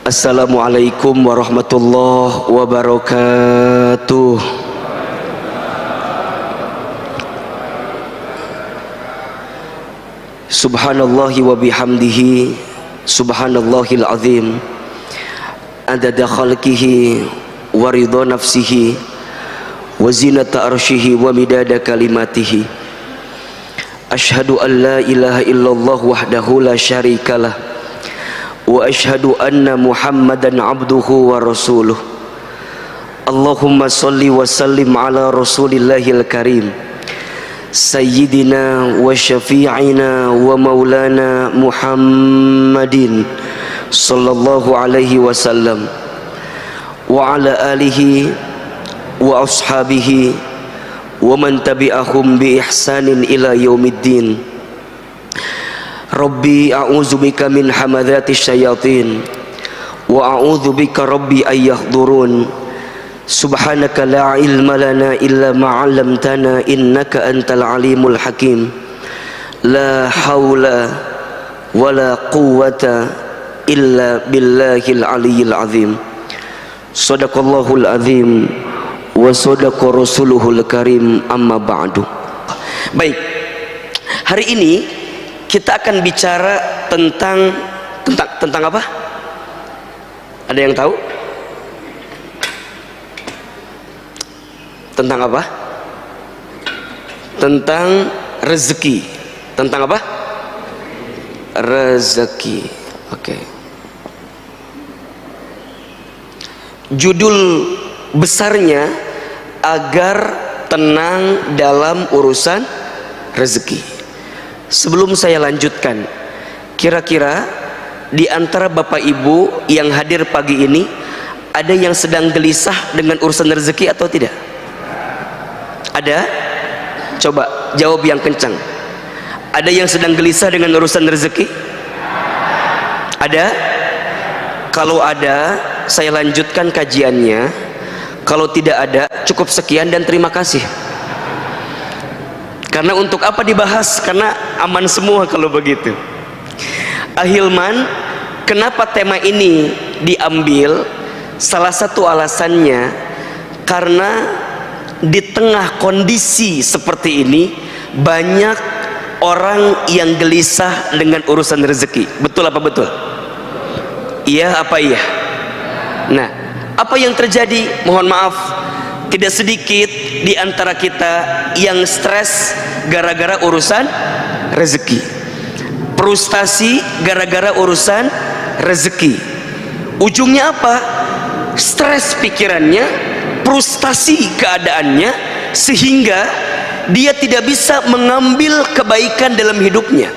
Assalamualaikum warahmatullahi wabarakatuh. Subhanallahi wa bihamdihi, subhanallahil azim, adada khalqihi wa ridha nafsihi wa zinata arshihi wa midada kalimatihi. Ashhadu an la ilaha illallah wahdahu la syarikalah wa ashhadu anna Muhammadan abduhu wa rasuluh. Allahumma salli wa sallim ala rasulillahil karim sayyidina wa syafi'ina wa maulana Muhammadin sallallahu alaihi wasallam wa ala alihi wa ashabihi wa man tabi'ahum bi ihsanin ila yaumiddin. Rabbi a'udzubika min hamadzatis syayatin wa a'udzubika rabbi ayyahdurun. Subhanaka la ilma lana illa ma 'allamtana innaka antal alimul hakim. La haula wala quwwata illa billahil aliyyil azim. Shadaqallahul azim wa shadaqa rasuluhul karim, amma ba'du. Baik, hari ini kita akan bicara tentang apa? Ada yang tahu? Tentang apa? Tentang rezeki. Tentang apa? Rezeki. Oke. Judul besarnya agar tenang dalam urusan rezeki. Sebelum saya lanjutkan, kira-kira di antara Bapak Ibu yang hadir pagi ini ada yang sedang gelisah dengan urusan rezeki atau tidak? Ada? Coba jawab yang kencang. Ada yang sedang gelisah dengan urusan rezeki? Ada? Kalau ada, saya lanjutkan kajiannya. Kalau tidak ada, cukup sekian dan terima kasih. Karena untuk apa dibahas? Karena aman semua kalau begitu. Ahilman, kenapa tema ini diambil? Salah satu alasannya karena di tengah kondisi seperti ini banyak orang yang gelisah dengan urusan rezeki. Betul apa betul? Iya apa iya? Nah, apa yang terjadi? Mohon maaf, tidak sedikit di antara kita yang stres gara-gara urusan rezeki, frustasi gara-gara urusan rezeki. Ujungnya apa? Stres pikirannya, frustasi keadaannya, sehingga dia tidak bisa mengambil kebaikan dalam hidupnya.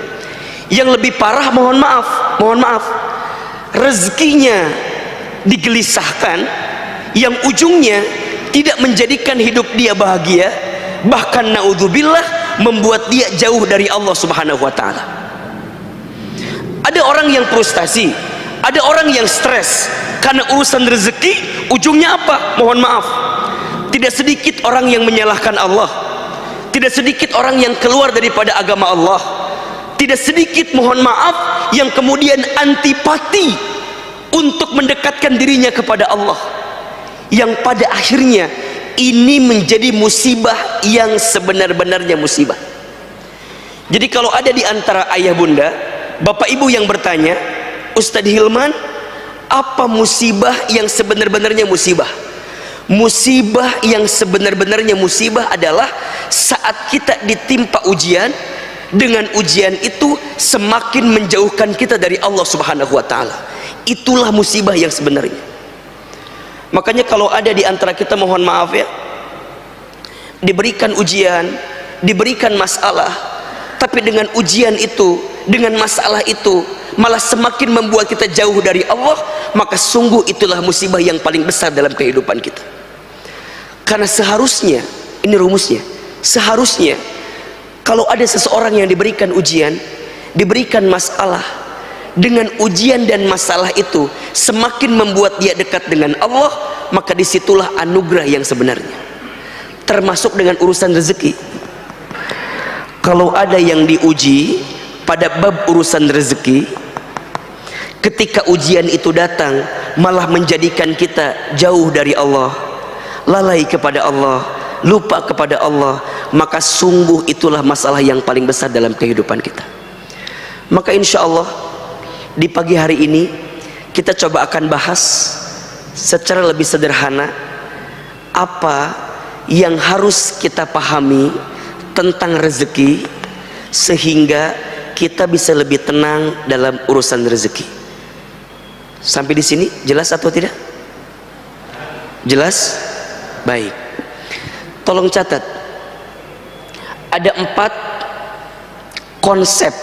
Yang lebih parah, mohon maaf, rezekinya digelisahkan, yang ujungnya tidak menjadikan hidup dia bahagia, bahkan naudzubillah membuat dia jauh dari Allah Subhanahu wa taala. Ada orang yang frustasi, ada orang yang stres karena urusan rezeki, ujungnya apa? Mohon maaf, tidak sedikit orang yang menyalahkan Allah, tidak sedikit orang yang keluar daripada agama Allah, tidak sedikit, mohon maaf, yang kemudian antipati untuk mendekatkan dirinya kepada Allah, yang pada akhirnya ini menjadi musibah yang sebenar-benarnya musibah. Jadi kalau ada di antara ayah bunda, bapak ibu yang bertanya, Ustadz Hilman, apa musibah yang sebenar-benarnya musibah? Musibah yang sebenar-benarnya musibah adalah saat kita ditimpa ujian, dengan ujian itu semakin menjauhkan kita dari Allah Subhanahu wa taala. Itulah musibah yang sebenarnya. Makanya kalau ada di antara kita, mohon maaf ya, diberikan ujian, diberikan masalah, tapi dengan ujian itu, dengan masalah itu malah semakin membuat kita jauh dari Allah, maka sungguh itulah musibah yang paling besar dalam kehidupan kita. Karena seharusnya, ini rumusnya, seharusnya kalau ada seseorang yang diberikan ujian, diberikan masalah, dengan ujian dan masalah itu semakin membuat dia dekat dengan Allah, maka disitulah anugerah yang sebenarnya. Termasuk dengan urusan rezeki. Kalau ada yang diuji pada bab urusan rezeki, ketika ujian itu datang malah menjadikan kita jauh dari Allah, lalai kepada Allah, lupa kepada Allah, maka sungguh itulah masalah yang paling besar dalam kehidupan kita. Maka insya Allah di pagi hari ini kita coba akan bahas secara lebih sederhana apa yang harus kita pahami tentang rezeki, sehingga kita bisa lebih tenang dalam urusan rezeki. Sampai di sini jelas atau tidak? Jelas? Baik. Tolong catat. Ada 4 konsep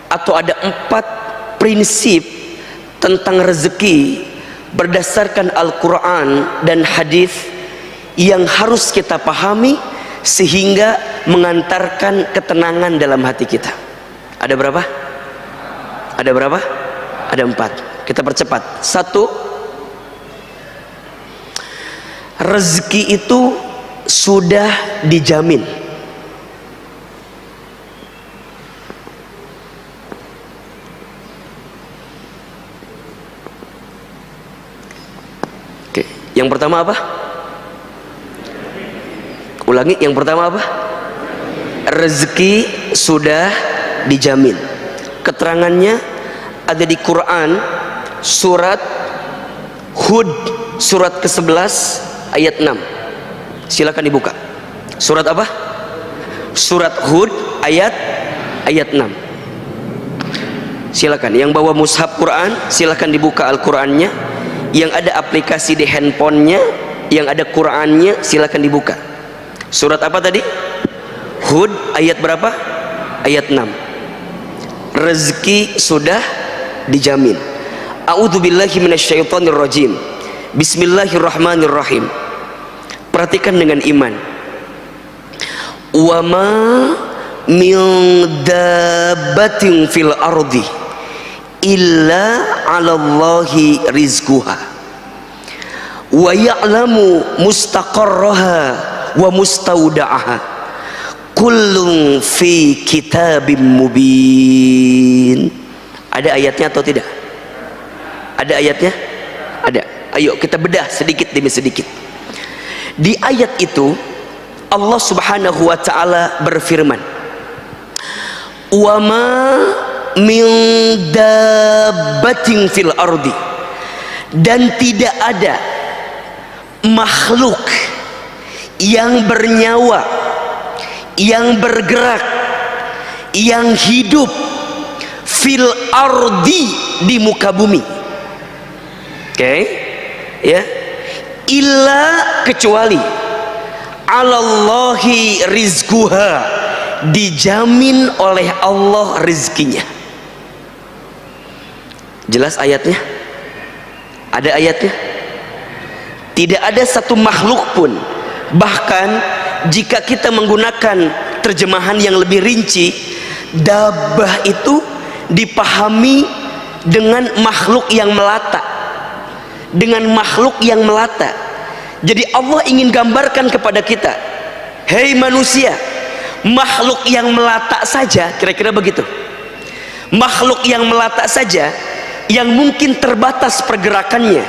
atau ada 4 prinsip tentang rezeki berdasarkan Al-Quran dan hadis yang harus kita pahami sehingga mengantarkan ketenangan dalam hati kita. Ada berapa? Ada berapa? Ada 4. Kita percepat. 1, rezeki itu sudah dijamin. Oke, yang pertama apa? Ulangi, yang pertama apa? Rezeki sudah dijamin. Keterangannya ada di Quran surat Hud surat ke-11 ayat 6. Silakan dibuka. Surat apa? Surat Hud ayat 6. Silakan yang bawa mushaf Quran silakan dibuka Al-Qurannya. Yang ada aplikasi di handphonenya, yang ada Qurannya silakan dibuka. Surat apa tadi? Hud ayat berapa? Ayat 6. Rezeki sudah dijamin. A'udzubillahi minasyaitonirrajim. Bismillahirrahmanirrahim. Perhatikan dengan iman. Wa ma min dabbatin fil ardi illa 'alallahi rizquha wa ya'lamu mustaqarraha wa mustaudaha kullun fi kitabim mubin. Ada ayatnya atau tidak? Ada ayatnya? Ada. Ayo kita bedah sedikit demi sedikit. Di ayat itu Allah Subhanahu wa taala berfirman, wa ma min dabbatin fil ardi, dan tidak ada makhluk yang bernyawa, yang bergerak, yang hidup fil ardi, di muka bumi. Oke, ya, illa, kecuali alallahi rizquha, dijamin oleh Allah rizkinya. Jelas ayatnya? Ada ayatnya? Tidak ada satu makhluk pun, bahkan jika kita menggunakan terjemahan yang lebih rinci, dabbah itu dipahami dengan makhluk yang melata, dengan makhluk yang melata. Jadi Allah ingin gambarkan kepada kita, hei manusia, makhluk yang melata saja, kira-kira begitu, makhluk yang melata saja, yang mungkin terbatas pergerakannya,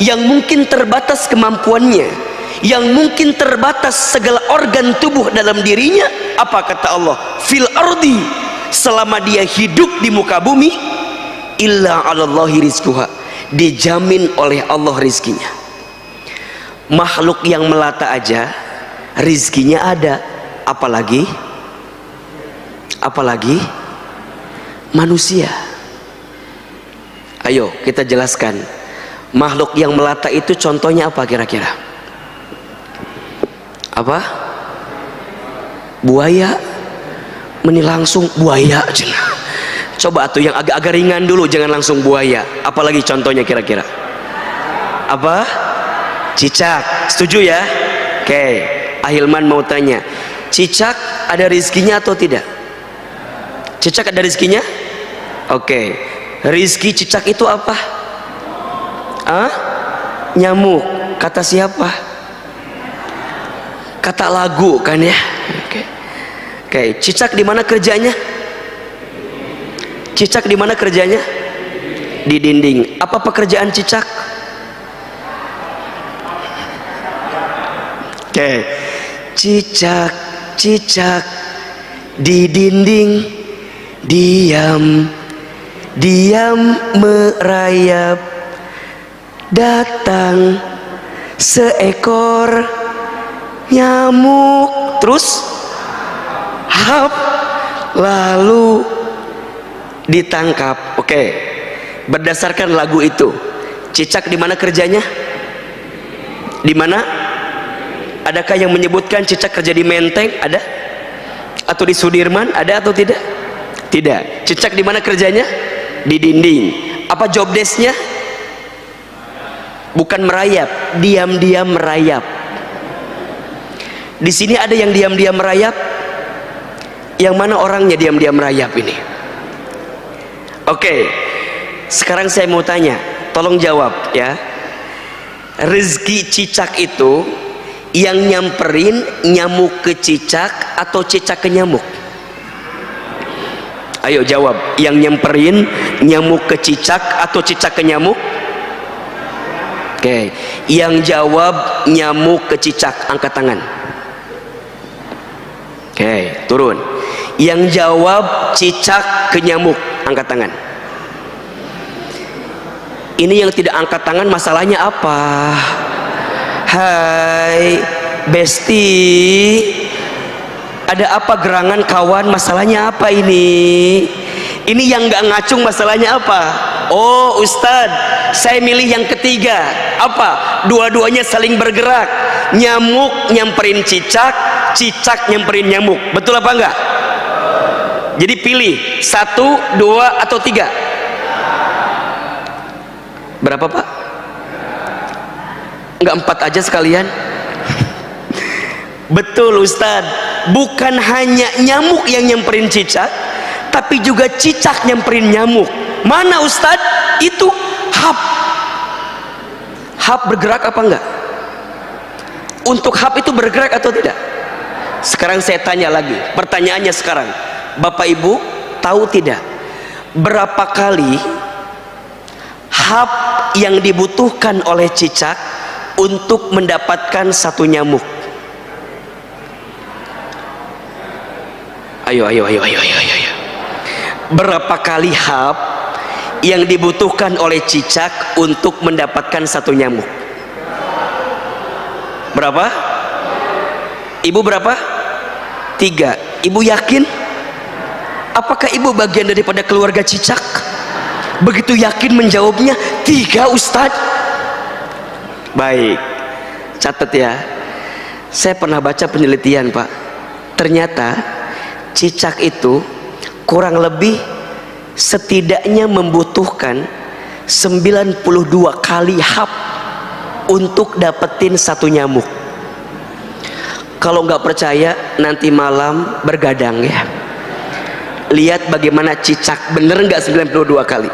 yang mungkin terbatas kemampuannya, yang mungkin terbatas segala organ tubuh dalam dirinya, apa kata Allah? Fil ardi, selama dia hidup di muka bumi, illa 'alallahi rizquha, dijamin oleh Allah rizkinya. Makhluk yang melata aja rizkinya ada, apalagi manusia. Ayo kita jelaskan, makhluk yang melata itu contohnya apa kira-kira? Apa? Buaya? Meni langsung buaya aja. Coba tuh yang agak-agak ringan dulu, jangan langsung buaya. Apalagi contohnya kira-kira? Apa? Cicak. Setuju ya? Oke, Ahilman mau tanya, cicak ada rizkinya atau tidak? Cicak ada rizkinya? Oke, rizki cicak itu apa? Nyamuk. Kata siapa? Kata lagu kan ya? Oke, cicak di mana kerjanya? Cicak di mana kerjanya? di dinding. Apa pekerjaan cicak? Oke. Cicak, cicak di dinding, diam, diam merayap. Datang seekor nyamuk, terus hap, lalu ditangkap. Oke, berdasarkan lagu itu, cicak di mana kerjanya? Di mana? Adakah yang menyebutkan cicak kerja di Menteng? Ada? Atau di Sudirman? Ada atau tidak? Tidak. Cicak di mana kerjanya? Di dinding. Apa job desk-nya? Bukan merayap, diam-diam merayap. Di sini ada yang diam-diam merayap. Yang mana orangnya diam-diam merayap ini? Oke, sekarang saya mau tanya, tolong jawab ya. Rezeki cicak itu yang nyamperin nyamuk ke cicak atau cicak ke nyamuk? Ayo jawab, yang nyamperin nyamuk ke cicak atau cicak ke nyamuk? Oke, yang jawab nyamuk ke cicak angkat tangan. Oke, turun. Yang jawab cicak ke nyamuk angkat tangan. Ini yang tidak angkat tangan masalahnya apa? Hai Besti, ada apa gerangan kawan? Masalahnya apa ini? Ini yang nggak ngacung masalahnya apa? Oh Ustadz, saya milih yang ketiga. Apa? Dua-duanya saling bergerak. Nyamuk nyamperin cicak, cicak nyamperin nyamuk. Betul apa enggak? Jadi pilih 1, 2 atau 3. Berapa Pak? Enggak 4 aja sekalian? Betul Ustadz, bukan hanya nyamuk yang nyamperin cicak, tapi juga cicak nyamperin nyamuk. Mana Ustadz? Itu hap. Hap bergerak apa enggak? Untuk hap itu bergerak atau tidak? Sekarang saya tanya lagi, pertanyaannya sekarang, Bapak Ibu tahu tidak berapa kali hap yang dibutuhkan oleh cicak untuk mendapatkan satu nyamuk? Ayo. Berapa kali hap yang dibutuhkan oleh cicak untuk mendapatkan satu nyamuk? Berapa? Ibu berapa? 3. Ibu yakin? Apakah ibu bagian daripada keluarga cicak? Begitu yakin menjawabnya 3 Ustadz. Baik, catat ya. Saya pernah baca penelitian Pak. Ternyata cicak itu kurang lebih setidaknya membutuhkan 92 kali hap untuk dapetin satu nyamuk. Kalau nggak percaya nanti malam bergadang ya, lihat bagaimana cicak, bener nggak 92 kali.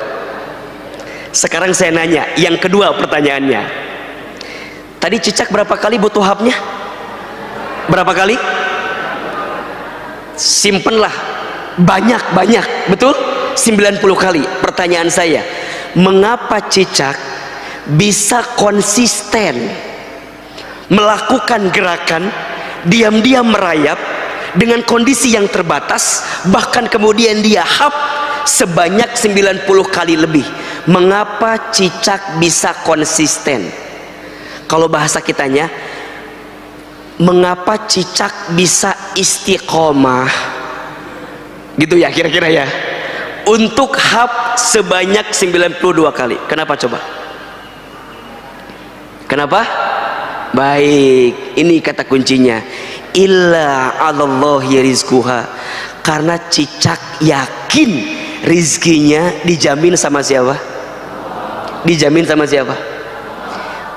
Sekarang saya nanya yang kedua pertanyaannya, tadi cicak berapa kali butuh hapnya? Berapa kali? Simpenlah, banyak, betul? 90 kali. Pertanyaan saya, mengapa cicak bisa konsisten melakukan gerakan diam-diam merayap dengan kondisi yang terbatas, bahkan kemudian dia hap sebanyak 90 kali lebih? Mengapa cicak bisa konsisten? Kalau bahasa kitanya, mengapa cicak bisa istiqomah? Gitu ya kira-kira ya, untuk hap sebanyak 92 kali. Kenapa coba? Kenapa? Baik, ini kata kuncinya, illa 'alallahi rizquha. Karena cicak yakin rizkinya dijamin sama siapa? Dijamin sama siapa?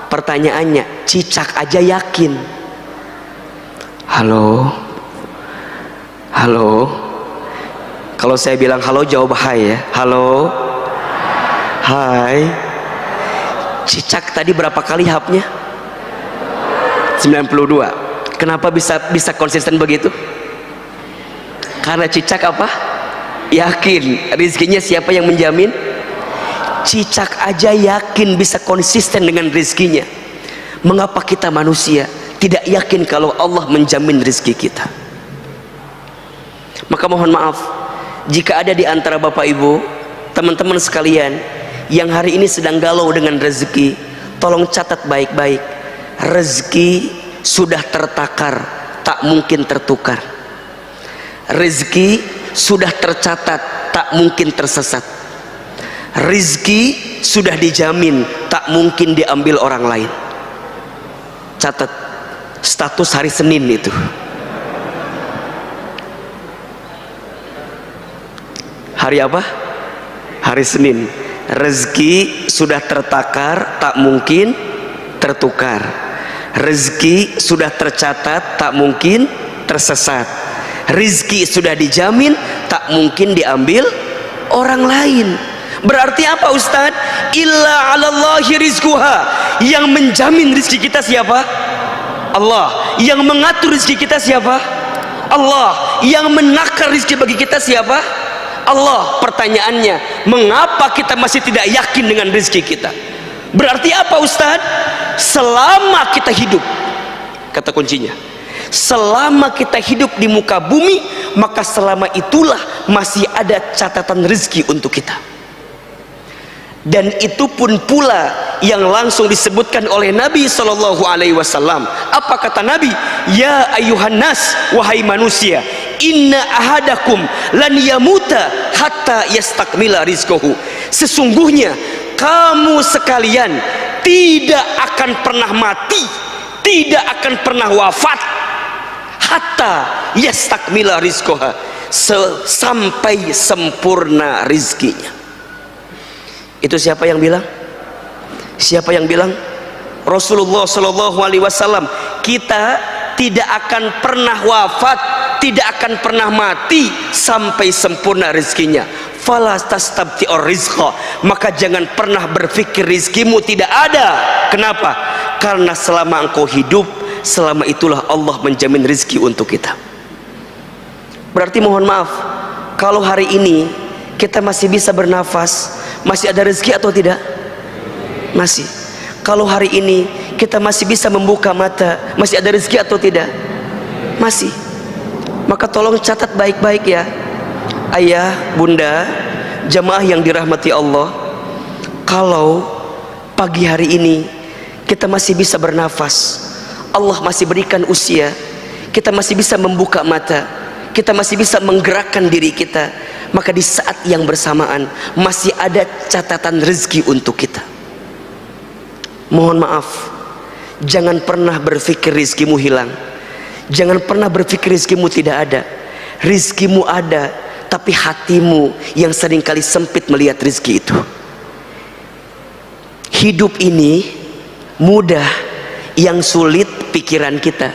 Pertanyaannya, cicak aja yakin. Halo, kalau saya bilang halo jawab hai ya. Halo, hai. Cicak tadi berapa kali hapnya? 92. Kenapa bisa konsisten begitu? Karena cicak apa? Yakin rizkinya siapa yang menjamin? cicak aja yakin bisa konsisten dengan rezekinya. Mengapa kita manusia tidak yakin kalau Allah menjamin rezeki kita? Maka mohon maaf jika ada di antara bapak ibu, teman-teman sekalian yang hari ini sedang galau dengan rezeki, tolong catat baik-baik, rezeki sudah tertakar, tak mungkin tertukar. Rezeki sudah tercatat, tak mungkin tersesat. Rezeki sudah dijamin, tak mungkin diambil orang lain. Catat status hari Senin itu. Hari apa? Hari Senin. Rezeki sudah tertakar, tak mungkin tertukar. Rezeki sudah tercatat, tak mungkin tersesat. Rezeki sudah dijamin, tak mungkin diambil orang lain. Berarti apa Ustadz? Illa 'alallahi rizquha. Yang menjamin rezeki kita siapa? Allah. Yang mengatur rezeki kita siapa? Allah. Yang menakar rezeki bagi kita siapa? Allah. Pertanyaannya, mengapa kita masih tidak yakin dengan rezeki kita? Berarti apa Ustadz? Selama kita hidup, kata kuncinya, selama kita hidup di muka bumi, maka selama itulah masih ada catatan rezeki untuk kita. Dan itu pun pula yang langsung disebutkan oleh Nabi SAW. Apa kata Nabi? Ya ayuhan nas, wahai manusia, inna ahadakum lan yamuta hatta yastakmila rizquhu. Sesungguhnya kamu sekalian tidak akan pernah mati, tidak akan pernah wafat, hatta yastakmila rizquha, sampai sempurna rizkinya. Itu siapa yang bilang? Siapa yang bilang? Rasulullah Shallallahu Alaihi Wasallam. Kita tidak akan pernah wafat, tidak akan pernah mati sampai sempurna rezekinya. Fala tastabti'ur rizqa, maka jangan pernah berpikir rizkimu tidak ada. Kenapa? Karena selama engkau hidup, selama itulah Allah menjamin rezeki untuk kita. Berarti mohon maaf, kalau hari ini kita masih bisa bernafas, masih ada rezeki atau tidak? Masih. Kalau hari ini kita masih bisa membuka mata, masih ada rezeki atau tidak? Masih. Maka tolong catat baik-baik ya, ayah, bunda, jamaah yang dirahmati Allah. Kalau pagi hari ini kita masih bisa bernafas, Allah masih berikan usia, kita masih bisa membuka mata, kita masih bisa menggerakkan diri kita, maka di saat yang bersamaan masih ada catatan rezeki untuk kita. Mohon maaf, jangan pernah berpikir rezekimu hilang, jangan pernah berpikir rezekimu tidak ada. Rezekimu ada, tapi hatimu yang seringkali sempit melihat rezeki itu. Hidup ini mudah, yang sulit pikiran kita.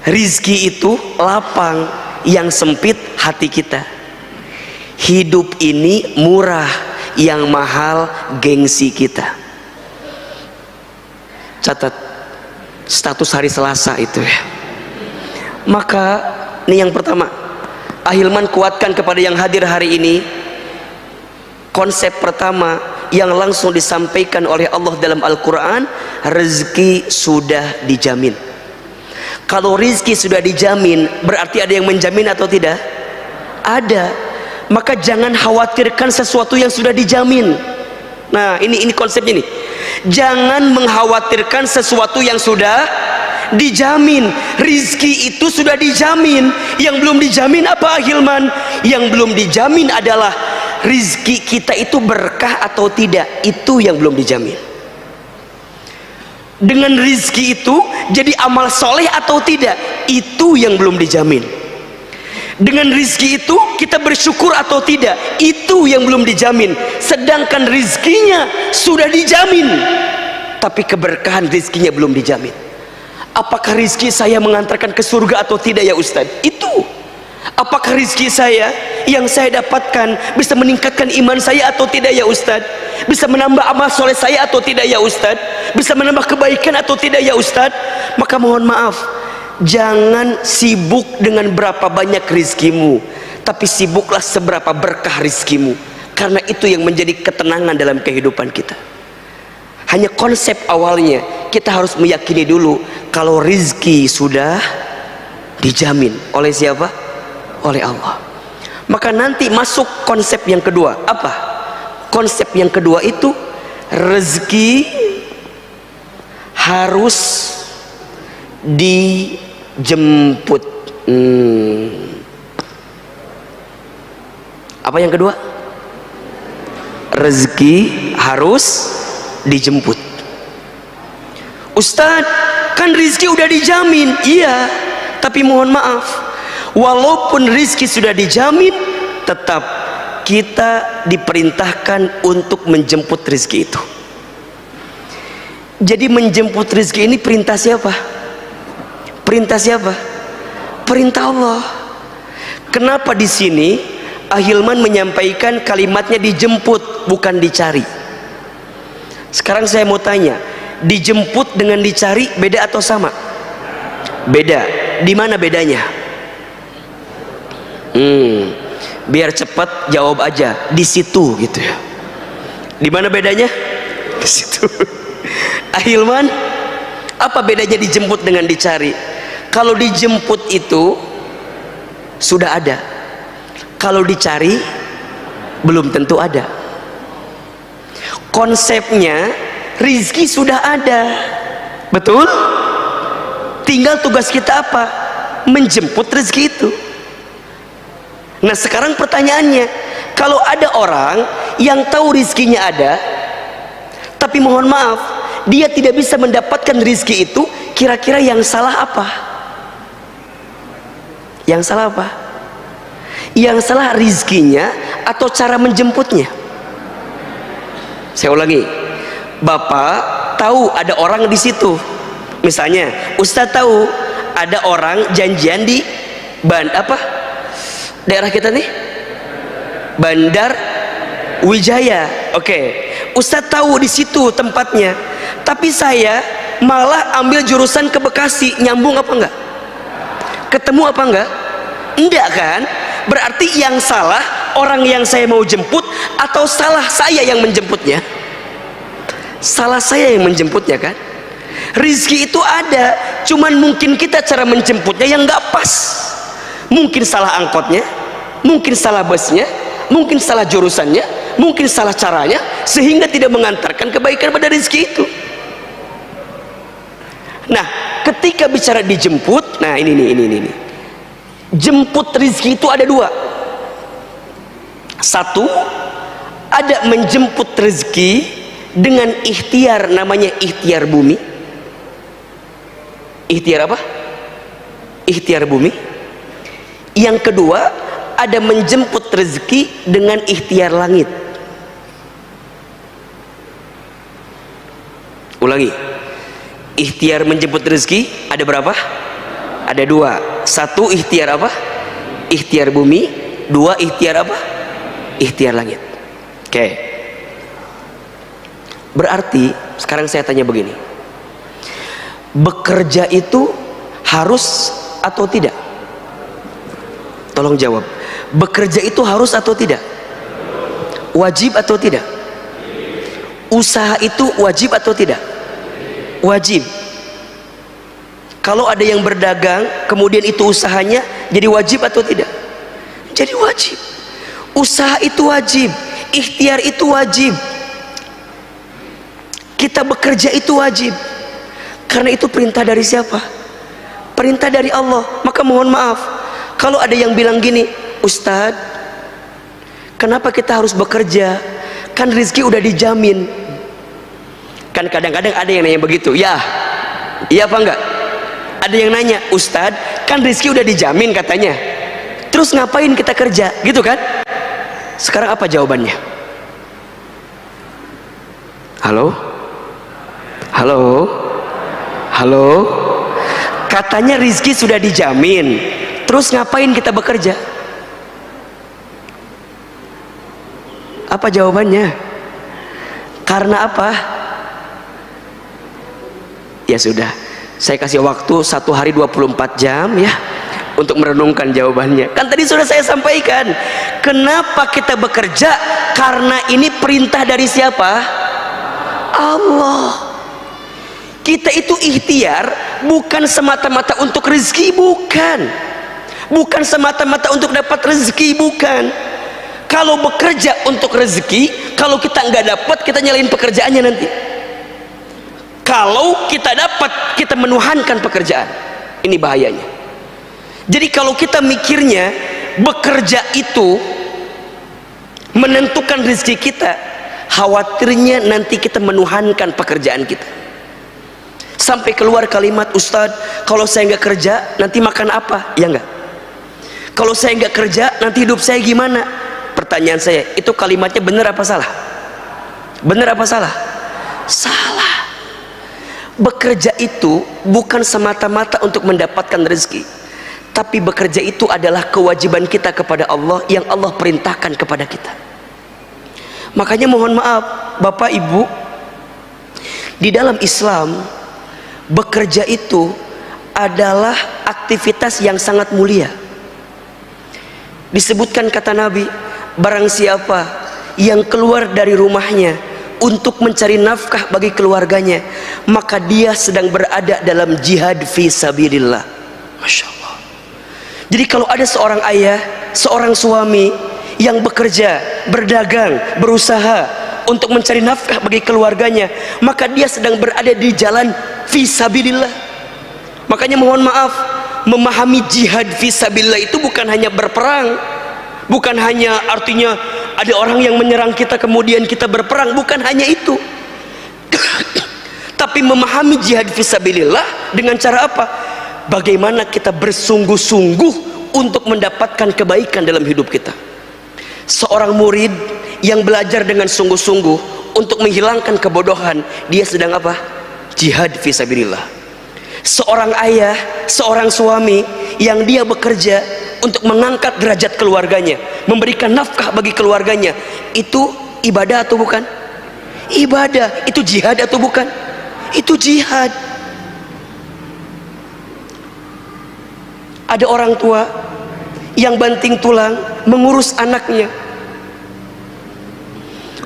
Rizki itu lapang, yang sempit hati kita. Hidup ini murah, yang mahal gengsi kita. Catat status hari Selasa itu ya. Maka ini yang pertama, Ahilman kuatkan kepada yang hadir hari ini. Konsep pertama yang langsung disampaikan oleh Allah dalam Al-Quran, rezeki sudah dijamin. Kalau rezeki sudah dijamin, berarti ada yang menjamin atau tidak? Ada. Maka jangan khawatirkan sesuatu yang sudah dijamin. Nah ini konsepnya nih. Jangan mengkhawatirkan sesuatu yang sudah dijamin. Rizki itu sudah dijamin. Yang belum dijamin apa Ahilman? Yang belum dijamin adalah rizki kita itu berkah atau tidak. Itu yang belum dijamin. Dengan rizki itu jadi amal soleh atau tidak, itu yang belum dijamin. Dengan rizki itu kita bersyukur atau tidak, itu yang belum dijamin. Sedangkan rizkinya sudah dijamin, tapi keberkahan rizkinya belum dijamin. Apakah rizki saya mengantarkan ke surga atau tidak ya Ustadz? Itu. Apakah rizki saya yang saya dapatkan bisa meningkatkan iman saya atau tidak ya Ustadz? Bisa menambah amal soleh saya atau tidak ya Ustadz? Bisa menambah kebaikan atau tidak ya Ustadz? Maka mohon maaf, jangan sibuk dengan berapa banyak rizkimu, tapi sibuklah seberapa berkah rizkimu. karena itu yang menjadi ketenangan dalam kehidupan kita. Hanya konsep awalnya kita harus meyakini dulu kalau rizki sudah dijamin oleh siapa? Oleh Allah. Maka nanti masuk konsep yang kedua. Apa konsep yang kedua itu? Rezeki harus dijemput. Apa yang kedua? Rezeki harus dijemput. Ustadz, kan rezeki udah dijamin. Iya, tapi mohon maaf, walaupun rezeki sudah dijamin, tetap kita diperintahkan untuk menjemput rezeki itu. Jadi menjemput rezeki ini perintah siapa? Perintah siapa? Perintah Allah. Kenapa di sini Ahilman menyampaikan kalimatnya dijemput, bukan dicari? Sekarang saya mau tanya, dijemput dengan dicari beda atau sama? Beda. Di mana bedanya? Biar cepat jawab aja, di situ gitu ya. Di mana bedanya? Di situ. Ahilman, apa bedanya dijemput dengan dicari? Kalau dijemput itu sudah ada, kalau dicari belum tentu ada. Konsepnya rizki sudah ada, betul? Tinggal tugas kita apa? Menjemput rizki itu. Nah sekarang pertanyaannya, kalau ada orang yang tahu rizkinya ada, tapi mohon maaf dia tidak bisa mendapatkan rizki itu, kira-kira yang salah apa? Yang salah apa? Yang salah rizkinya atau cara menjemputnya? Saya ulangi, Bapak tahu ada orang di situ, misalnya Ustadz tahu ada orang janjian di daerah kita nih, Bandar Wijaya. Oke, Ustadz tahu di situ tempatnya, tapi saya malah ambil jurusan ke Bekasi. Nyambung apa enggak? Ketemu apa enggak? Enggak kan? Berarti yang salah orang yang saya mau jemput atau salah saya yang menjemputnya? Salah saya yang menjemputnya kan? Rizki itu ada, cuman mungkin kita cara menjemputnya yang enggak pas. Mungkin salah angkotnya, mungkin salah busnya, mungkin salah jurusannya, mungkin salah caranya, sehingga tidak mengantarkan kebaikan pada rizki itu. Nah ketika bicara dijemput, nah ini jemput rizki itu ada dua. Satu, ada menjemput rezeki dengan ikhtiar, namanya ikhtiar bumi. Ikhtiar apa? Ikhtiar bumi. Yang kedua, ada menjemput rezeki dengan ikhtiar langit. Ulangi, ikhtiar menjemput rezeki ada berapa? Ada dua. Satu ikhtiar apa? Ikhtiar bumi. Dua ikhtiar apa? Ikhtiar langit. Oke. Berarti sekarang saya tanya begini, bekerja itu harus atau tidak? Tolong jawab. Bekerja itu harus atau tidak? Wajib atau tidak? Usaha itu wajib atau tidak? Wajib. Kalau ada yang berdagang kemudian itu usahanya jadi wajib atau tidak? Jadi wajib. Usaha itu wajib, ikhtiar itu wajib, kita bekerja itu wajib. Karena itu perintah dari siapa? Perintah dari Allah. Maka mohon maaf kalau ada yang bilang gini, Ustadz, kenapa kita harus bekerja? Kan rezeki udah dijamin. Kan kadang-kadang ada yang nanya begitu. Ya, iya apa enggak? Ada yang nanya, Ustadz, kan rezeki udah dijamin katanya, terus ngapain kita kerja? Gitu kan? Sekarang apa jawabannya? Halo? Halo? Halo? Katanya rezeki sudah dijamin, terus ngapain kita bekerja? Apa jawabannya? Karena apa? Ya sudah, saya kasih waktu 1 hari 24 jam ya untuk merenungkan jawabannya. Kan tadi sudah saya sampaikan, kenapa kita bekerja? Karena ini perintah dari siapa? Allah. Kita itu ikhtiar bukan semata-mata untuk rezeki, bukan semata-mata untuk dapat rezeki, bukan. Kalau bekerja untuk rezeki, kalau kita nggak dapat, kita nyalain pekerjaannya nanti. Kalau kita dapat, kita menuhankan pekerjaan. Ini bahayanya. Jadi kalau kita mikirnya bekerja itu menentukan rezeki kita, khawatirnya nanti kita menuhankan pekerjaan kita. Sampai keluar kalimat, Ustadz, kalau saya nggak kerja nanti makan apa? Ya enggak. Kalau saya nggak kerja nanti hidup saya gimana? Pertanyaan saya, itu kalimatnya benar apa salah? Benar apa salah? Salah. Bekerja itu bukan semata-mata untuk mendapatkan rezeki, tapi bekerja itu adalah kewajiban kita kepada Allah yang Allah perintahkan kepada kita. Makanya mohon maaf Bapak Ibu, di dalam Islam bekerja itu adalah aktivitas yang sangat mulia. Disebutkan kata Nabi, barang siapa yang keluar dari rumahnya untuk mencari nafkah bagi keluarganya, maka dia sedang berada dalam jihad fi sabilillah. Masya Allah. Jadi kalau ada seorang ayah, seorang suami yang bekerja, berdagang, berusaha untuk mencari nafkah bagi keluarganya, maka dia sedang berada di jalan fisabilillah. Makanya mohon maaf, memahami jihad fisabilillah itu bukan hanya berperang, bukan hanya artinya ada orang yang menyerang kita kemudian kita berperang, bukan hanya itu. Tapi memahami jihad fisabilillah dengan cara apa? Bagaimana kita bersungguh-sungguh untuk mendapatkan kebaikan dalam hidup kita. Seorang murid yang belajar dengan sungguh-sungguh untuk menghilangkan kebodohan, dia sedang apa? Jihad fisabilillah. Seorang ayah, seorang suami yang dia bekerja untuk mengangkat derajat keluarganya, memberikan nafkah bagi keluarganya, itu ibadah atau bukan? Ibadah. Itu jihad atau bukan? Itu jihad. Ada orang tua yang banting tulang mengurus anaknya,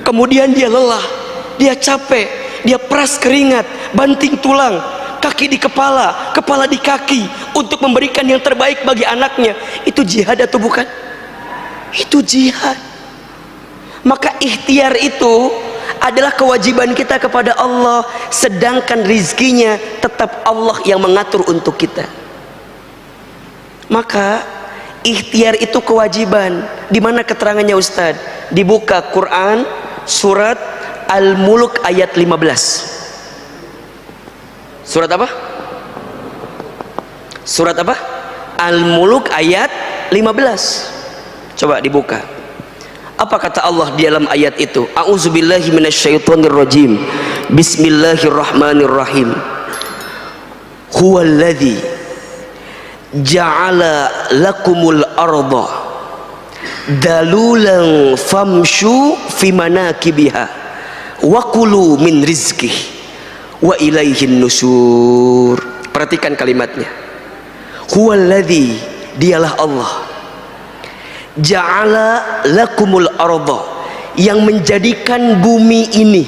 kemudian dia lelah, dia capek, dia peras keringat, banting tulang, kaki di kepala, kepala di kaki, untuk memberikan yang terbaik bagi anaknya. Itu jihad atau bukan? Itu jihad. Maka ikhtiar itu adalah kewajiban kita kepada Allah, sedangkan rizkinya tetap Allah yang mengatur untuk kita. Maka ikhtiar itu kewajiban. Di mana keterangannya Ustadz? Dibuka Quran surat Al-Mulk ayat 15. Surat apa? Surat apa? Al-Mulk ayat 15. Coba dibuka. Apa kata Allah di dalam ayat itu? A'udzubillahi minasyaitonirrajim. Bismillahirrahmanirrahim. Huwallazi ja'ala lakumul arda dalulan famshu fi manakibiha wa kulu min rizqih wa ilaihin nusur. Perhatikan kalimatnya. Huwallazi, dialah Allah, ja'ala lakumul arda, yang menjadikan bumi ini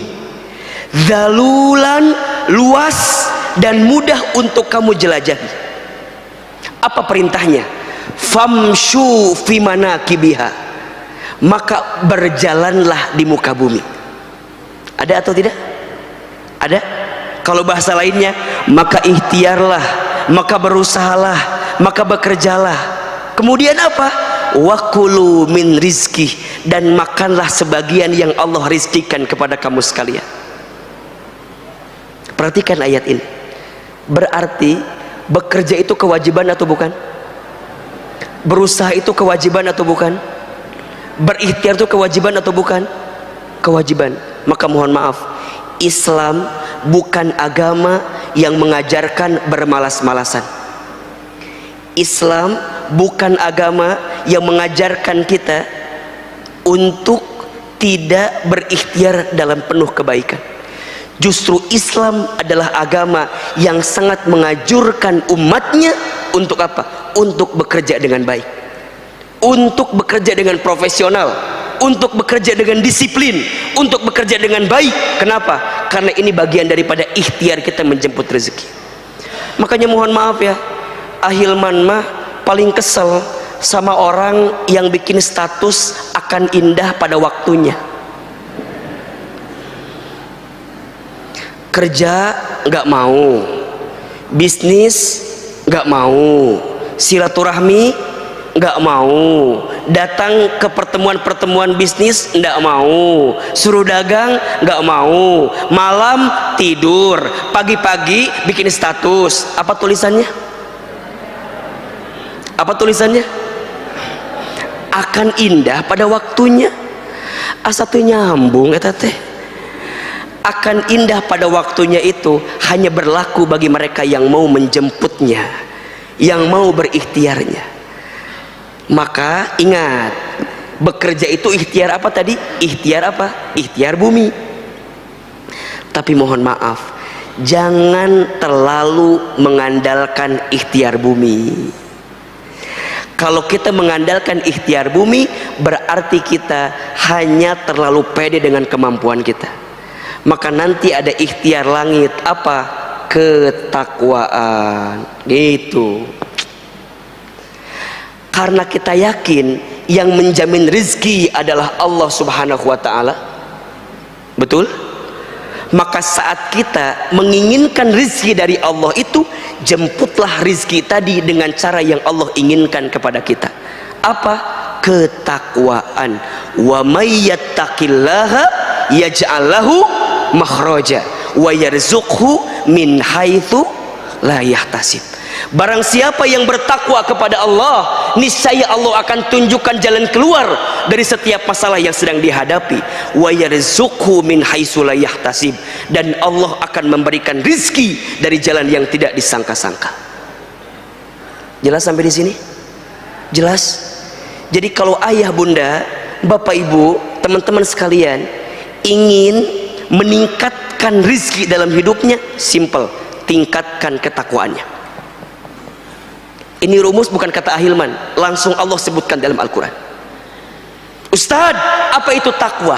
dalulan, luas dan mudah untuk kamu jelajahi. Apa perintahnya? Famshu fi manakibiha, maka berjalanlah di muka bumi. Ada atau tidak? Ada. Kalau bahasa lainnya, maka ikhtiarlah, maka berusahalah, maka bekerjalah. Kemudian apa? Wakulu min rizki, dan makanlah sebagian yang Allah rizkikan kepada kamu sekalian. Perhatikan ayat ini. Berarti bekerja itu kewajiban atau bukan? Berusaha itu kewajiban atau bukan? Berikhtiar itu kewajiban atau bukan? Kewajiban. Maka mohon maaf, Islam bukan agama yang mengajarkan bermalas-malasan. Islam bukan agama yang mengajarkan kita untuk tidak berikhtiar dalam penuh kebaikan. Justru Islam adalah agama yang sangat mengajurkan umatnya untuk apa? Untuk bekerja dengan baik, untuk bekerja dengan profesional, untuk bekerja dengan disiplin, untuk bekerja dengan baik. Kenapa? Karena ini bagian daripada ikhtiar kita menjemput rezeki. Makanya mohon maaf ya, ahilman mah paling kesel sama orang yang bikin status akan indah pada waktunya. Kerja nggak mau, bisnis nggak mau, silaturahmi nggak mau, datang ke pertemuan-pertemuan bisnis nggak mau, suruh dagang nggak mau, malam tidur, pagi-pagi bikin status. Apa tulisannya? Apa tulisannya? Akan indah pada waktunya. Asa teu nyambung eta teh. Akan indah pada waktunya itu hanya berlaku bagi mereka yang mau menjemputnya, yang mau berikhtiarnya. Maka ingat, bekerja itu ikhtiar apa tadi? Ikhtiar apa? Ikhtiar bumi. Tapi mohon maaf, jangan terlalu mengandalkan ikhtiar bumi. Kalau kita mengandalkan ikhtiar bumi, berarti kita hanya terlalu pede dengan kemampuan kita. Maka nanti ada ikhtiar langit, apa? Ketakwaan. Gitu. Karena kita yakin yang menjamin rizki adalah Allah subhanahu wa ta'ala. Betul? Maka saat kita menginginkan rizki dari Allah itu, jemputlah rizki tadi dengan cara yang Allah inginkan kepada kita. Apa? Ketakwaan. Wa may yattaqillaha yaj'al lahu makhraja wa yarzuqhu min haitsu la yahtasib. Barang siapa yang bertakwa kepada Allah, niscaya Allah akan tunjukkan jalan keluar dari setiap masalah yang sedang dihadapi. Wa yarzuqhu min haitsu la yahtasib, dan Allah akan memberikan rizki dari jalan yang tidak disangka-sangka. Jelas sampai di sini? Jelas? Jadi kalau ayah bunda, bapak ibu, teman-teman sekalian ingin meningkatkan rizki dalam hidupnya, simple, tingkatkan ketakwaannya. Ini rumus bukan kata ahilman, langsung Allah sebutkan dalam Al-Quran. Ustadz, apa itu takwa?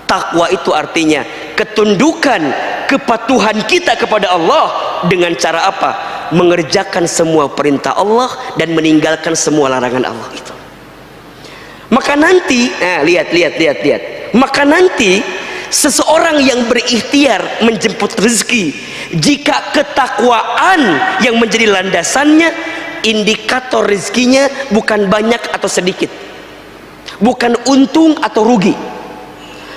Takwa itu artinya ketundukan, kepatuhan kita kepada Allah dengan cara apa? Mengerjakan semua perintah Allah dan meninggalkan semua larangan Allah itu. Maka nanti, lihat. Maka nanti seseorang yang berikhtiar menjemput rezeki, jika ketakwaan yang menjadi landasannya, indikator rezekinya bukan banyak atau sedikit, bukan untung atau rugi.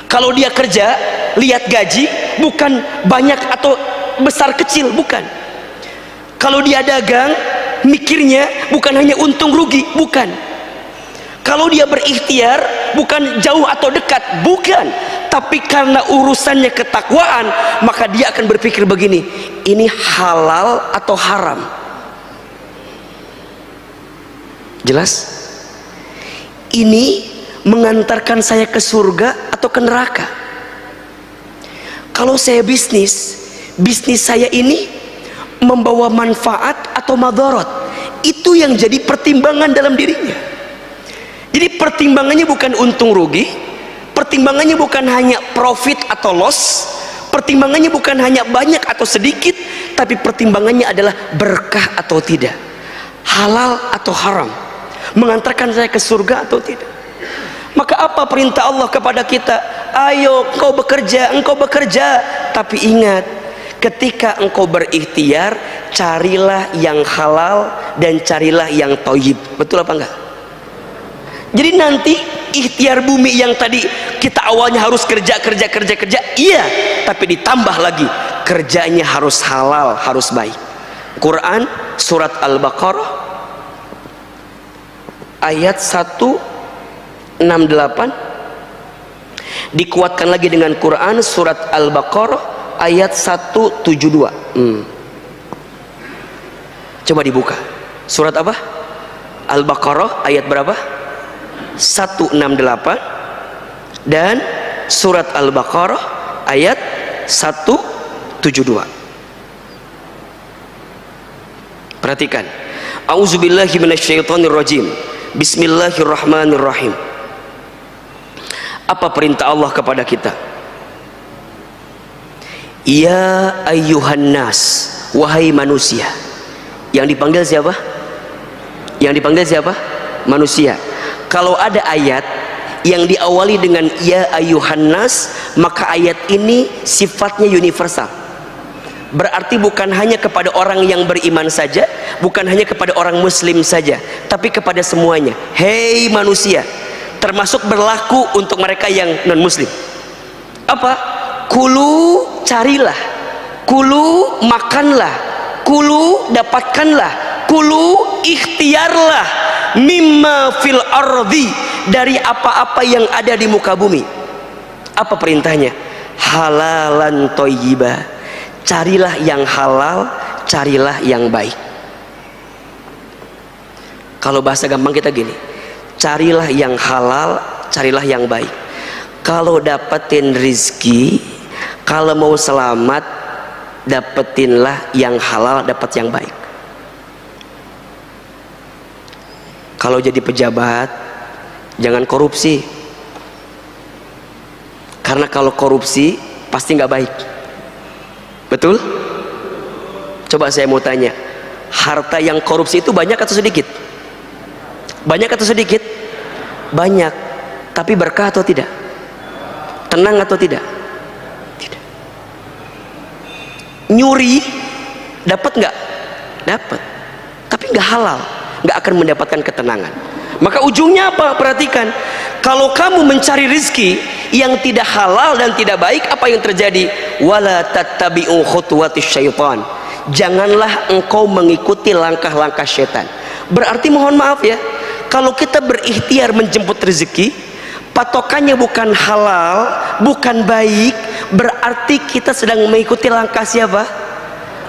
Kalau dia kerja, lihat gaji, bukan banyak atau besar kecil, bukan. Kalau dia dagang, mikirnya bukan hanya untung rugi, bukan. Kalau dia berikhtiar, bukan jauh atau dekat, bukan. Tapi karena urusannya ketakwaan, maka dia akan berpikir begini, ini halal atau haram? Jelas? Ini mengantarkan saya ke surga atau ke neraka? Kalau saya bisnis saya ini membawa manfaat atau madarat, itu yang jadi pertimbangan dalam dirinya. Jadi pertimbangannya bukan untung rugi, pertimbangannya bukan hanya profit atau loss, pertimbangannya bukan hanya banyak atau sedikit, tapi pertimbangannya adalah berkah atau tidak, halal atau haram, mengantarkan saya ke surga atau tidak. Maka apa perintah Allah kepada kita? Ayo engkau bekerja, tapi ingat, ketika engkau berikhtiar, carilah yang halal dan carilah yang thayyib. Betul apa enggak? Jadi nanti ikhtiar bumi yang tadi kita awalnya harus kerja, iya, tapi ditambah lagi kerjanya harus halal, harus baik. Quran surat Al-Baqarah ayat 168 dikuatkan lagi dengan Quran surat Al-Baqarah ayat 172. Coba dibuka. Surat apa? Al-Baqarah ayat berapa? 168 dan surat Al-Baqarah ayat 172. Perhatikan. A'udzubillahi minasyaitonirrajim. Bismillahirrahmanirrahim. Apa perintah Allah kepada kita? Ya ayyuhan nas, wahai manusia. Yang dipanggil siapa? Yang dipanggil siapa? Manusia. Kalau ada ayat yang diawali dengan ya ayyuhan nas, maka ayat ini sifatnya universal. Berarti bukan hanya kepada orang yang beriman saja, bukan hanya kepada orang muslim saja, tapi kepada semuanya. Hei manusia, termasuk berlaku untuk mereka yang non muslim. Apa? Kulu, carilah. Kulu, makanlah. Kulu, dapatkanlah. Kulu, ikhtiarlah. Mimma fil ardi, dari apa-apa yang ada di muka bumi. Apa perintahnya? Halalan thayyibah. Carilah yang halal, carilah yang baik. Kalau bahasa gampang kita gini, carilah yang halal, carilah yang baik. Kalau dapetin rizki, kalau mau selamat, dapetinlah yang halal, dapat yang baik. Kalau jadi pejabat, jangan korupsi. Karena kalau korupsi pasti nggak baik. Betul? Coba saya mau tanya, harta yang korupsi itu banyak atau sedikit? Banyak atau sedikit? Banyak. Tapi berkah atau tidak? Tenang atau tidak? Tidak. Nyuri dapat nggak? Dapat. Tapi nggak halal, nggak akan mendapatkan ketenangan. Maka ujungnya apa? Perhatikan, kalau kamu mencari rizki yang tidak halal dan tidak baik, apa yang terjadi? Wala tattabi'u khutuwatis syaitan. Janganlah engkau mengikuti langkah-langkah syaitan. Berarti mohon maaf ya, kalau kita berikhtiar menjemput rezeki, patokannya bukan halal, bukan baik, berarti kita sedang mengikuti langkah siapa?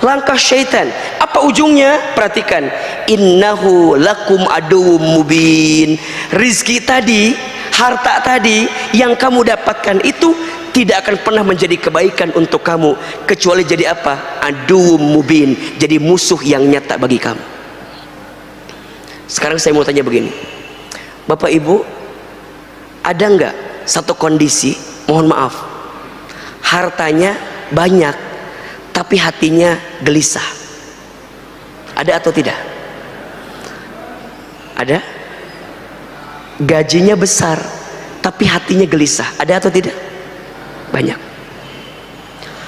Langkah syaitan. Apa ujungnya? Perhatikan, innahu lakum aduwwum mubin. Rizki tadi, harta tadi yang kamu dapatkan itu tidak akan pernah menjadi kebaikan untuk kamu, kecuali jadi apa? Aduwwum mubin, jadi musuh yang nyata bagi kamu. Sekarang saya mau tanya begini, Bapak Ibu, ada nggak satu kondisi, mohon maaf, hartanya banyak tapi hatinya gelisah? Ada atau tidak? Ada? Gajinya besar tapi hatinya gelisah, ada atau tidak? Banyak.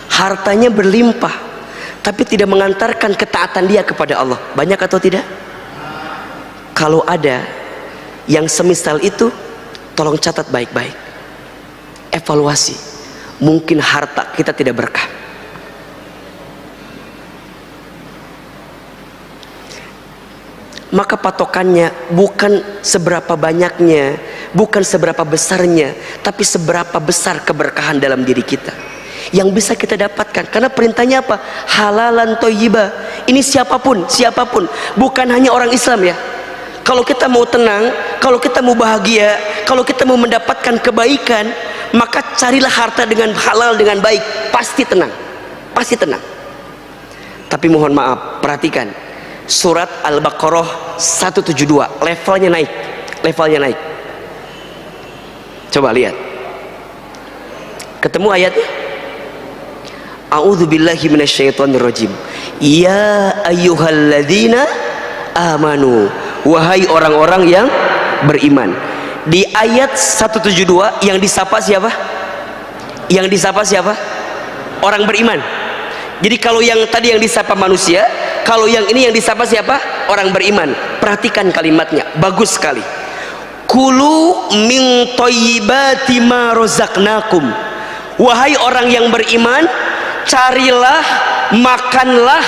Hartanya berlimpah tapi tidak mengantarkan ketaatan dia kepada Allah, banyak atau tidak? Kalau ada yang semisal itu, tolong catat baik-baik, evaluasi. Mungkin harta kita tidak berkah. Maka patokannya bukan seberapa banyaknya, bukan seberapa besarnya, tapi seberapa besar keberkahan dalam diri kita yang bisa kita dapatkan. Karena perintahnya apa? Halalan thayyibah. Ini siapapun, siapapun, bukan hanya orang Islam ya. Kalau kita mau tenang, kalau kita mau bahagia, kalau kita mau mendapatkan kebaikan, maka carilah harta dengan halal, dengan baik. Pasti tenang, pasti tenang. Tapi mohon maaf, perhatikan, surat Al-Baqarah 172, levelnya naik, levelnya naik. Coba lihat, ketemu ayatnya? A'udzubillahi minasyaitonirrajim. Ya ayyuhalladzina amanu, wahai orang-orang yang beriman. Di ayat 172 yang disapa siapa? Yang disapa siapa? Orang beriman. Jadi kalau yang tadi yang disapa manusia, kalau yang ini yang disapa siapa? Orang beriman. Perhatikan kalimatnya, bagus sekali. Kulu min thayyibati ma razaqnakum. Wahai orang yang beriman, carilah, makanlah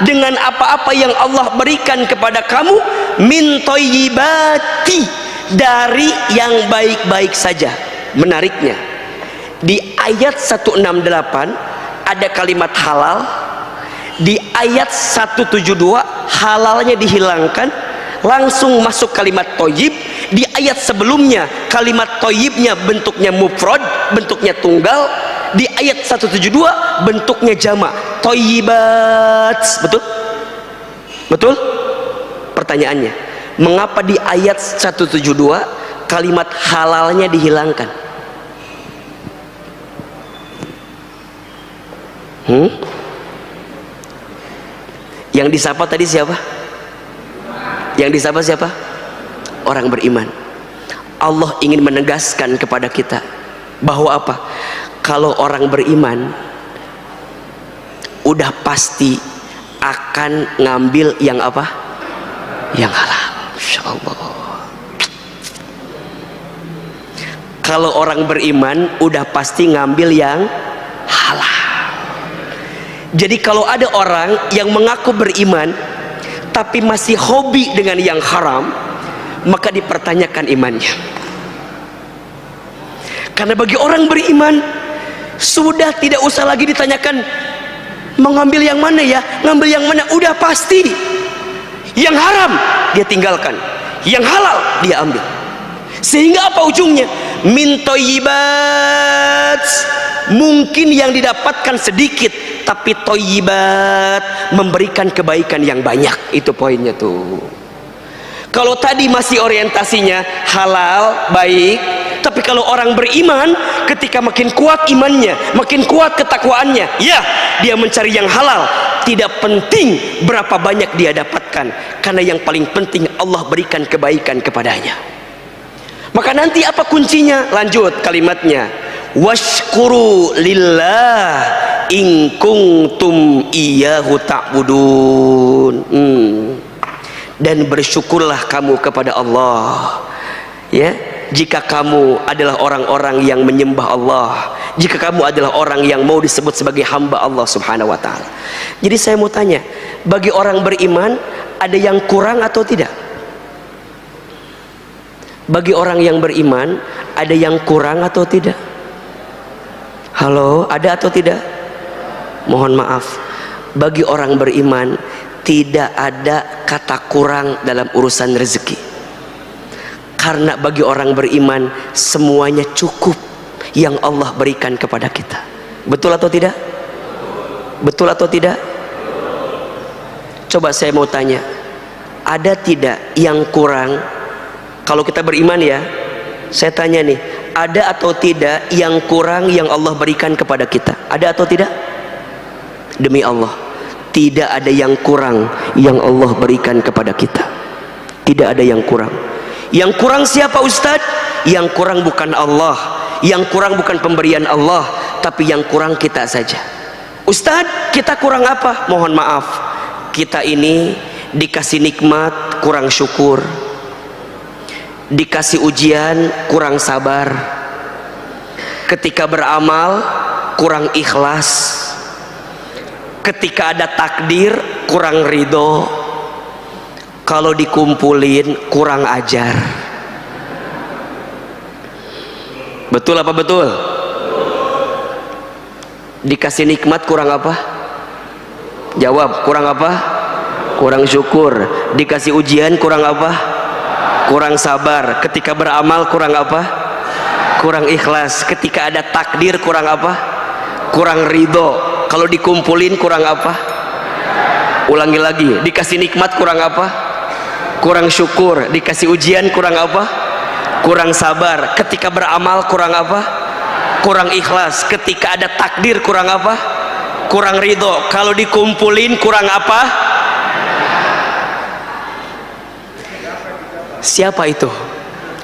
dengan apa-apa yang Allah berikan kepada kamu, min thayyibati, dari yang baik-baik saja. Menariknya, di ayat 168 ada kalimat halal, di ayat 172 halalnya dihilangkan, langsung masuk kalimat thayyib. Di ayat sebelumnya kalimat thayyibnya bentuknya mufrad, bentuknya tunggal, di ayat 172 bentuknya jamak, thayyibat. Betul? Betul? Pertanyaannya, mengapa di ayat 172 kalimat halalnya dihilangkan? Yang disapa tadi siapa? Yang disapa siapa? Orang beriman. Allah ingin menegaskan kepada kita bahwa apa? Kalau orang beriman udah pasti akan ngambil yang apa? Yang halal. Insya Allah. Kalau orang beriman udah pasti ngambil yang halal. Jadi kalau ada orang yang mengaku beriman tapi masih hobi dengan yang haram, maka dipertanyakan imannya. Karena bagi orang beriman sudah tidak usah lagi ditanyakan mengambil yang mana ya, ngambil yang mana, udah pasti yang haram dia tinggalkan, yang halal dia ambil. Sehingga apa ujungnya? Min thayyibat, mungkin yang didapatkan sedikit, tapi thayyibat memberikan kebaikan yang banyak. Itu poinnya tuh. Kalau tadi masih orientasinya halal, baik, tapi kalau orang beriman ketika makin kuat imannya, makin kuat ketakwaannya, ya dia mencari yang halal. Tidak penting berapa banyak dia dapatkan, karena yang paling penting Allah berikan kebaikan kepadanya. Maka nanti apa kuncinya? Lanjut kalimatnya, washkuru lillah in kuntum iyyahu ta'budun. Dan bersyukurlah kamu kepada Allah, ya, jika kamu adalah orang-orang yang menyembah Allah, jika kamu adalah orang yang mau disebut sebagai hamba Allah subhanahu wa ta'ala. Jadi saya mau tanya, bagi orang beriman ada yang kurang atau tidak? Bagi orang yang beriman ada yang kurang atau tidak? Halo, ada atau tidak? Mohon maaf, bagi orang beriman tidak ada kata kurang dalam urusan rezeki. Karena bagi orang beriman semuanya cukup yang Allah berikan kepada kita. Betul atau tidak? Betul atau tidak? Coba saya mau tanya, ada tidak yang kurang? Kalau kita beriman ya, saya tanya nih, ada atau tidak yang kurang yang Allah berikan kepada kita? Ada atau tidak? Demi Allah, tidak ada yang kurang yang Allah berikan kepada kita. Tidak ada yang kurang. Yang kurang siapa Ustadz? Yang kurang bukan Allah, yang kurang bukan pemberian Allah, tapi yang kurang kita saja. Ustadz, kita kurang apa? Mohon maaf, kita ini dikasih nikmat kurang syukur, dikasih ujian kurang sabar, ketika beramal kurang ikhlas, ketika ada takdir kurang ridho, kalau dikumpulin kurang ajar. Betul apa betul? Dikasih nikmat kurang apa? Jawab, kurang apa? Kurang syukur. Dikasih ujian kurang apa? Kurang sabar. Ketika beramal kurang apa? Kurang ikhlas. Ketika ada takdir kurang apa? Kurang ridho. Kalau dikumpulin kurang apa? Ulangi lagi, dikasih nikmat kurang apa? Kurang syukur. Dikasih ujian kurang apa? Kurang sabar. Ketika beramal kurang apa? Kurang ikhlas. Ketika ada takdir kurang apa? Kurang ridho. Kalau dikumpulin kurang apa? Siapa itu?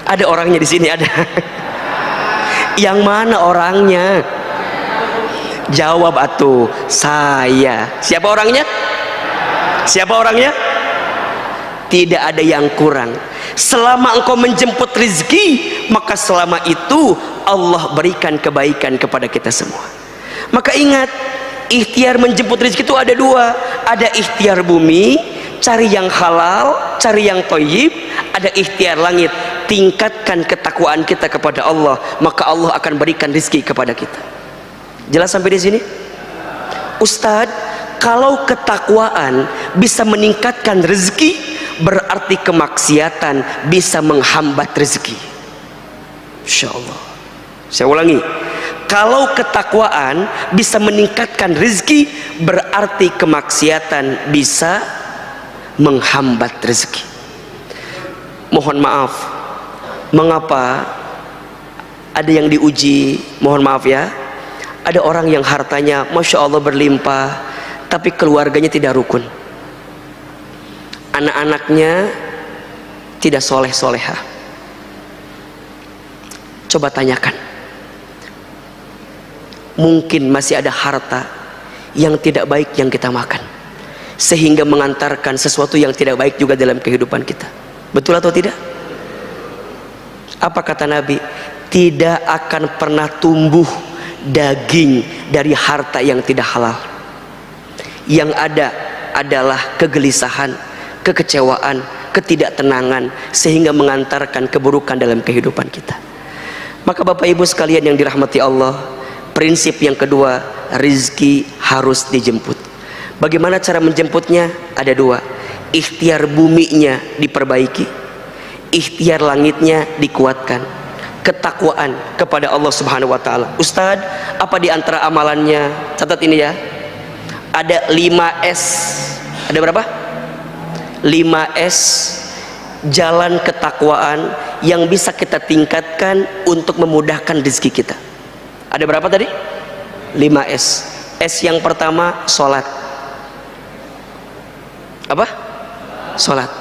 Ada orangnya di sini, ada. Yang mana orangnya? Jawab atuh. Saya. Siapa orangnya? Siapa orangnya? Tidak ada yang kurang. Selama engkau menjemput rezeki, maka selama itu Allah berikan kebaikan kepada kita semua. Maka ingat, ikhtiar menjemput rezeki itu ada dua. Ada ikhtiar bumi, cari yang halal, cari yang thayyib. Ada ikhtiar langit, tingkatkan ketakwaan kita kepada Allah, maka Allah akan berikan rezeki kepada kita. Jelas sampai di sini? Ustadz, kalau ketakwaan bisa meningkatkan rezeki, berarti kemaksiatan bisa menghambat rezeki. Insya Allah. Saya ulangi, Kalau ketakwaan bisa meningkatkan rezeki, berarti kemaksiatan bisa menghambat rezeki. Mohon maaf, mengapa ada yang diuji? Mohon maaf ya, ada orang yang hartanya Masya Allah berlimpah, tapi keluarganya tidak rukun, anak-anaknya tidak soleh-solehah. Coba tanyakan, mungkin masih ada harta yang tidak baik yang kita makan, sehingga mengantarkan sesuatu yang tidak baik juga dalam kehidupan kita. Betul atau tidak? Apa kata Nabi? Tidak akan pernah tumbuh daging dari harta yang tidak halal. Yang ada adalah kegelisahan, kekecewaan, ketidaktenangan, sehingga mengantarkan keburukan dalam kehidupan kita. Maka Bapak Ibu sekalian yang dirahmati Allah, prinsip yang kedua, rizki harus dijemput. Bagaimana cara menjemputnya? Ada dua. Ikhtiar buminya diperbaiki, ikhtiar langitnya dikuatkan. Ketakwaan kepada Allah Subhanahu wa Ta'ala. Ustadz, apa di antara amalannya? Catat ini ya. Ada 5S. Ada berapa? 5S jalan ketakwaan yang bisa kita tingkatkan untuk memudahkan rezeki kita. Ada berapa tadi? 5S. S yang pertama, sholat. Apa? Sholat.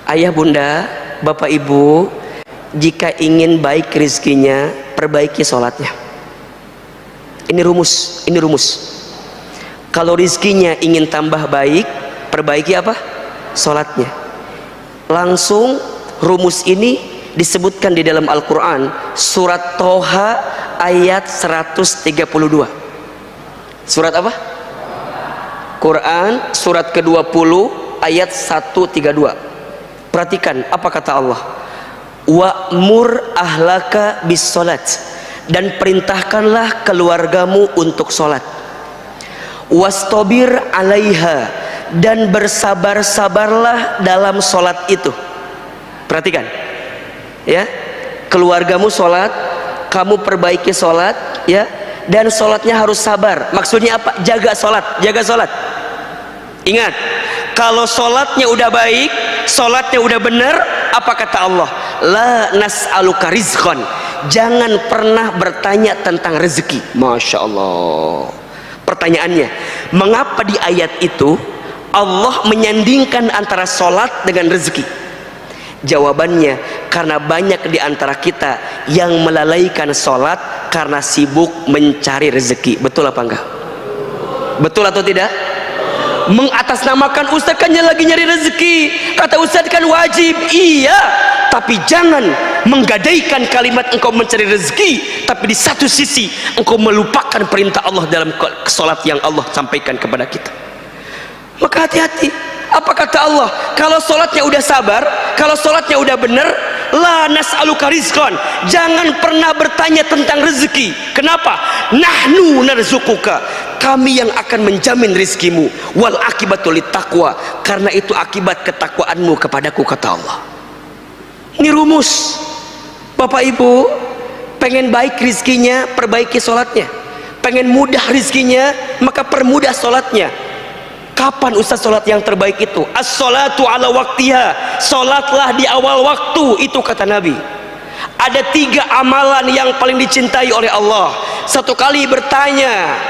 Ayah bunda, bapak ibu, jika ingin baik rezekinya, perbaiki sholatnya. Ini rumus, ini rumus. Kalau rezekinya ingin tambah baik, perbaiki apa? Sholatnya. Langsung rumus ini disebutkan di dalam Al-Quran, surat Toha ayat 132. Surat apa? Quran surat ke-20 ayat 132. Perhatikan apa kata Allah. Wa'mur ahlaka bis salat, dan perintahkanlah keluargamu untuk sholat. Wastabir alaiha, dan bersabar-sabarlah dalam sholat itu. Perhatikan ya, keluargamu sholat, kamu perbaiki sholat ya, dan sholatnya harus sabar. Maksudnya apa? Jaga sholat, jaga sholat. Ingat, kalau sholatnya udah baik, sholatnya udah benar, apa kata Allah? La nas'aluka rizqan, jangan pernah bertanya tentang rezeki. Masya Allah. Pertanyaannya, mengapa di ayat itu Allah menyandingkan antara sholat dengan rezeki? Jawabannya, karena banyak di antara kita yang melalaikan sholat karena sibuk mencari rezeki. Betul apa enggak? Betul atau tidak? Mengatasnamakan Ustaz kan lagi nyari rezeki, kata Ustaz kan wajib. Iya, tapi jangan menggadaikan kalimat engkau mencari rezeki, tapi di satu sisi engkau melupakan perintah Allah dalam sholat yang Allah sampaikan kepada kita. Maka hati-hati. Apa kata Allah? Kalau sholatnya udah sabar, kalau sholatnya udah benar, la nas'aluka rizqan, jangan pernah bertanya tentang rezeki. Kenapa? Nahnu narzuquka, kami yang akan menjamin rizkimu. Wal akibatul littaqwa, karena itu akibat ketakwaanmu kepadaku, kata Allah. Ini rumus. Bapak ibu, pengen baik rizkinya, perbaiki sholatnya. Pengen mudah rizkinya, maka permudah sholatnya. Kapan Ustaz sholat yang terbaik itu? As-sholatu ala waktiha, sholatlah di awal waktu, itu kata Nabi. Ada 3 amalan yang paling dicintai oleh Allah. Satu kali bertanya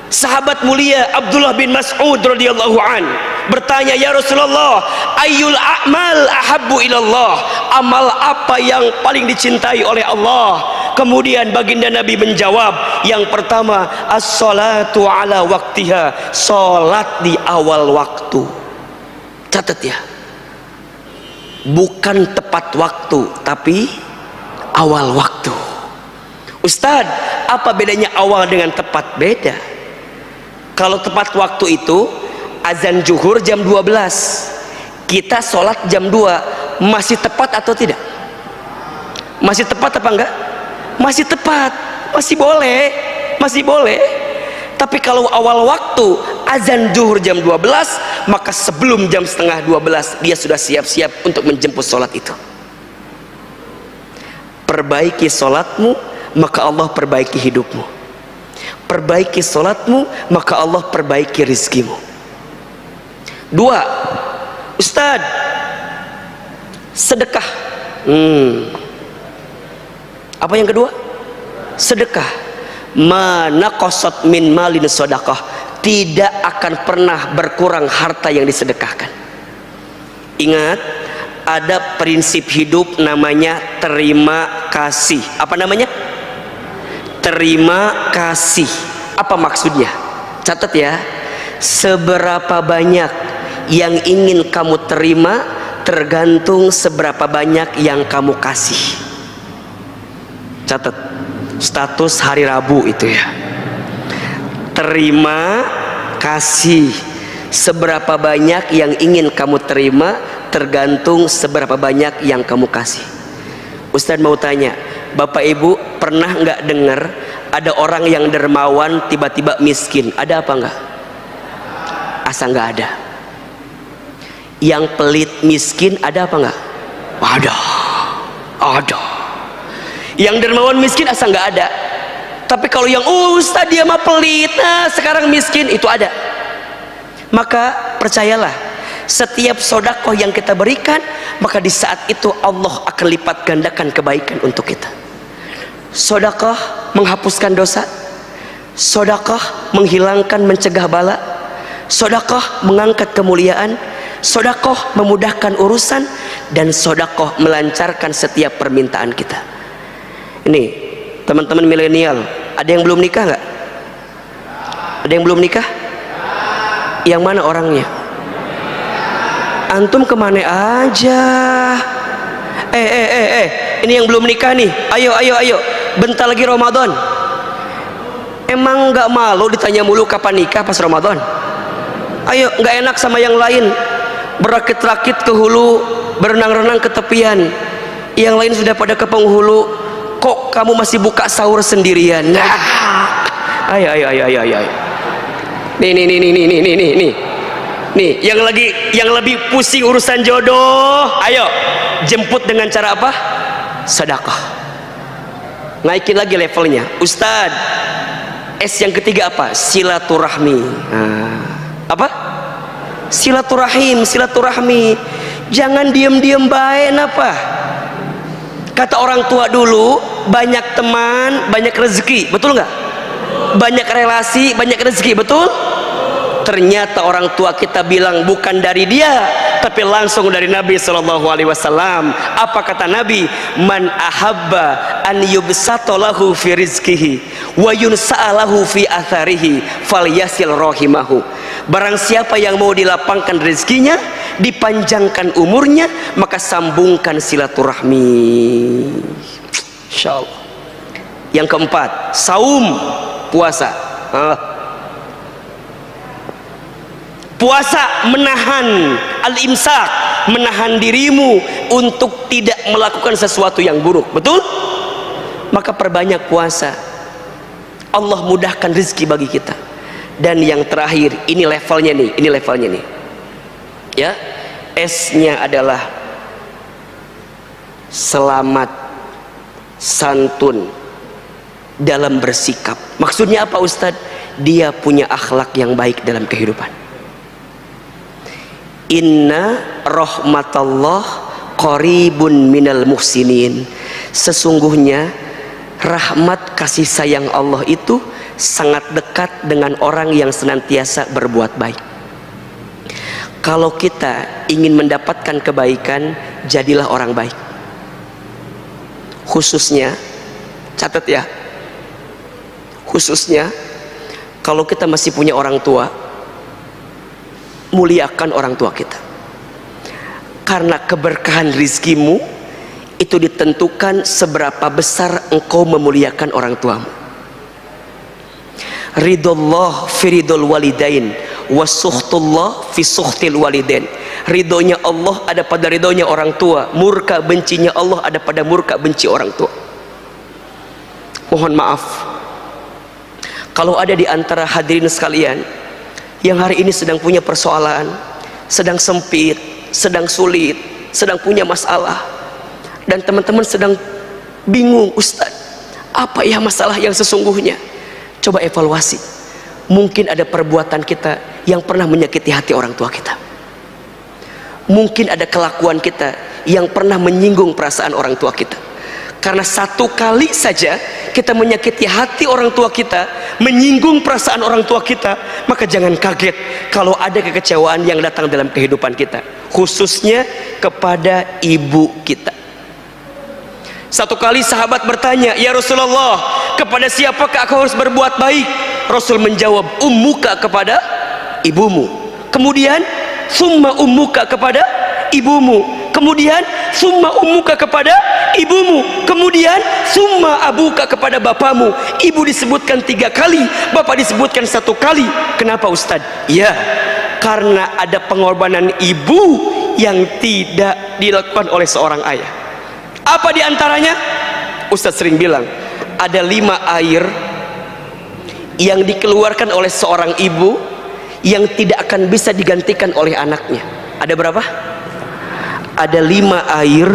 sahabat mulia Abdullah bin Mas'ud radhiyallahu an, bertanya, ya Rasulullah, ayyul a'mal ahabbu ilallah, amal apa yang paling dicintai oleh Allah? Kemudian baginda Nabi menjawab, yang pertama, as-salatu ala waktiha, salat di awal waktu. Catat ya, bukan tepat waktu, tapi awal waktu. Ustadz, apa bedanya awal dengan tepat? Beda. Kalau tepat waktu itu azan zuhur jam 12, kita sholat jam 2, masih tepat atau tidak? Masih tepat apa enggak? Masih tepat, masih boleh, masih boleh. Tapi kalau awal waktu azan zuhur jam 12, maka sebelum jam setengah 12 dia sudah siap-siap untuk menjemput sholat itu. Perbaiki sholatmu, maka Allah perbaiki hidupmu. Perbaiki sholatmu, maka Allah perbaiki rizkimu. 2, Ustadz, sedekah. Apa yang kedua? Sedekah. Mana qasat min malin sedekah, tidak akan pernah berkurang harta yang disedekahkan. Ingat, ada prinsip hidup namanya terima kasih. Apa namanya? Terima kasih. Apa maksudnya? Catat ya. Seberapa banyak yang ingin kamu terima tergantung seberapa banyak yang kamu kasih. Catat, status hari Rabu itu ya. Terima kasih. Seberapa banyak yang ingin kamu terima tergantung seberapa banyak yang kamu kasih. Ustadz mau tanya, Bapak Ibu pernah nggak dengar ada orang yang dermawan tiba-tiba miskin? Ada apa nggak? Asa nggak ada. Yang pelit miskin ada apa nggak? Ada. Yang dermawan miskin asa nggak ada. Tapi kalau yang Ustadz dia mah pelit, nah sekarang miskin, itu ada. Maka percayalah, setiap sodakoh yang kita berikan, maka di saat itu Allah akan lipat gandakan kebaikan untuk kita. Sodakoh menghapuskan dosa, sodakoh menghilangkan mencegah bala, sodakoh mengangkat kemuliaan, sodakoh memudahkan urusan, dan sodakoh melancarkan setiap permintaan kita. Ini teman-teman milenial, ada yang belum nikah nggak? Ada yang belum nikah? Yang mana orangnya? Antum kemana aja? Ini yang belum nikah nih, ayo, bentar lagi Ramadan. Emang nggak malu ditanya mulu kapan nikah pas Ramadan? Ayo, nggak enak sama yang lain, berakit-rakit ke hulu, berenang-renang ke tepian. Yang lain sudah pada ke penghulu, kok kamu masih buka sahur sendirian? Nah, ayo. Nih, yang lebih pusing urusan jodoh, ayo jemput dengan cara apa? Sedekah. Naikin lagi levelnya. Ustadz, S yang ketiga apa? Silaturahmi. Apa? Silaturahim, silaturahmi. Jangan diem-diem baik apa? Kata orang tua dulu, banyak teman, banyak rezeki. Betul nggak? Banyak relasi, banyak rezeki. Betul? Ternyata orang tua kita bilang bukan dari dia, tapi langsung dari Nabi SAW. Apa kata Nabi? Man ahabba an yubsata lahu fi rizkihi wa yunsa'alahu fi atharihi falyasil rahimahu. Barang siapa yang mau dilapangkan rezekinya, dipanjangkan umurnya, maka sambungkan silaturahmi. Insyaallah. Yang keempat, saum, puasa. Puasa menahan al-imsak, menahan dirimu untuk tidak melakukan sesuatu yang buruk. Betul? Maka perbanyak puasa. Allah mudahkan rezeki bagi kita. Dan yang terakhir, ini levelnya nih. Ya, S-nya adalah selamat santun dalam bersikap. Maksudnya apa Ustadz? Dia punya akhlak yang baik dalam kehidupan. Inna rahmatallah qaribun minal muhsinin. Sesungguhnya rahmat kasih sayang Allah itu sangat dekat dengan orang yang senantiasa berbuat baik. Kalau kita ingin mendapatkan kebaikan, jadilah orang baik. Khususnya, catat ya, khususnya kalau kita masih punya orang tua, muliakan orang tua kita. Karena keberkahan rizkimu itu ditentukan seberapa besar engkau memuliakan orang tuamu. Ridullah fi ridul walidain wa sukhtullah fi sukhtil walidain. Ridhonya Allah ada pada ridhonya orang tua, murka bencinya Allah ada pada murka benci orang tua. Mohon maaf kalau ada di antara hadirin sekalian yang hari ini sedang punya persoalan, sedang sempit, sedang sulit, sedang punya masalah, dan teman-teman sedang bingung, Ustaz, Apa ya masalah yang sesungguhnya? Coba evaluasi. Mungkin ada perbuatan kita yang pernah menyakiti hati orang tua kita. Mungkin ada kelakuan kita yang pernah menyinggung perasaan orang tua kita. Karena satu kali saja kita menyakiti hati orang tua kita, menyinggung perasaan orang tua kita, maka jangan kaget kalau ada kekecewaan yang datang dalam kehidupan kita, khususnya kepada ibu kita. Satu kali sahabat bertanya, "Ya Rasulullah, kepada siapakah aku harus berbuat baik?" Rasul menjawab, "Ummuka, kepada ibumu." Kemudian, "Summa ummuka," kepada ibumu. Kemudian, "Summa ummuka," kepada ibumu. Kemudian, "Summa abuka," kepada bapamu. Ibu disebutkan 3 kali, bapak disebutkan 1 kali. Kenapa Ustadz? Ya, karena ada pengorbanan ibu yang tidak dilakukan oleh seorang ayah. Apa diantaranya? Ustadz sering bilang, ada 5 air yang dikeluarkan oleh seorang ibu yang tidak akan bisa digantikan oleh anaknya. Ada berapa? Ada 5 air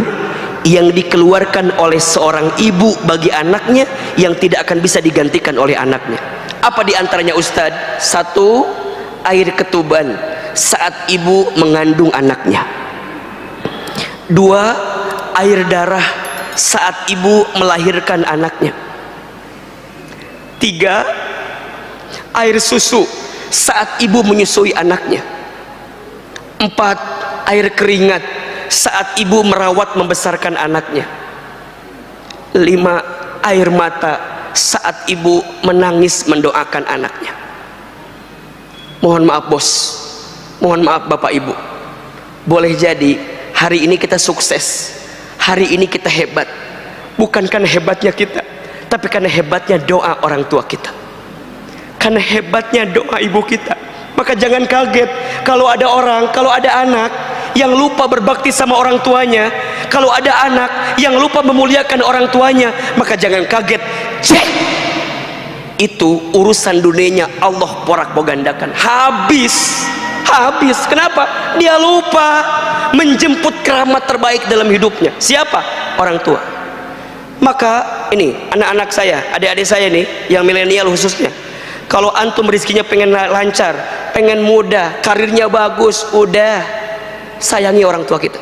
yang dikeluarkan oleh seorang ibu bagi anaknya yang tidak akan bisa digantikan oleh anaknya. Apa diantaranya Ustadz? 1, air ketuban saat ibu mengandung anaknya. 2, air darah saat ibu melahirkan anaknya. 3, air susu saat ibu menyusui anaknya. 4, air keringat saat ibu merawat membesarkan anaknya. 5, air mata saat ibu menangis mendoakan anaknya. Mohon maaf bos, mohon maaf bapak ibu, boleh jadi hari ini kita sukses, hari ini kita hebat, bukan karena hebatnya kita, tapi karena hebatnya doa orang tua kita, karena hebatnya doa ibu kita. Maka jangan kaget kalau ada orang, kalau ada anak yang lupa berbakti sama orang tuanya, kalau ada anak yang lupa memuliakan orang tuanya, maka jangan kaget. Cek, itu urusan dunianya Allah porak-pogandakan, habis. Kenapa? Dia lupa menjemput keramat terbaik dalam hidupnya. Siapa? Orang tua. Maka ini anak-anak saya, adik-adik saya nih yang milenial khususnya, kalau antum rezekinya pengen lancar, pengen mudah, karirnya bagus, udah sayangi orang tua kita.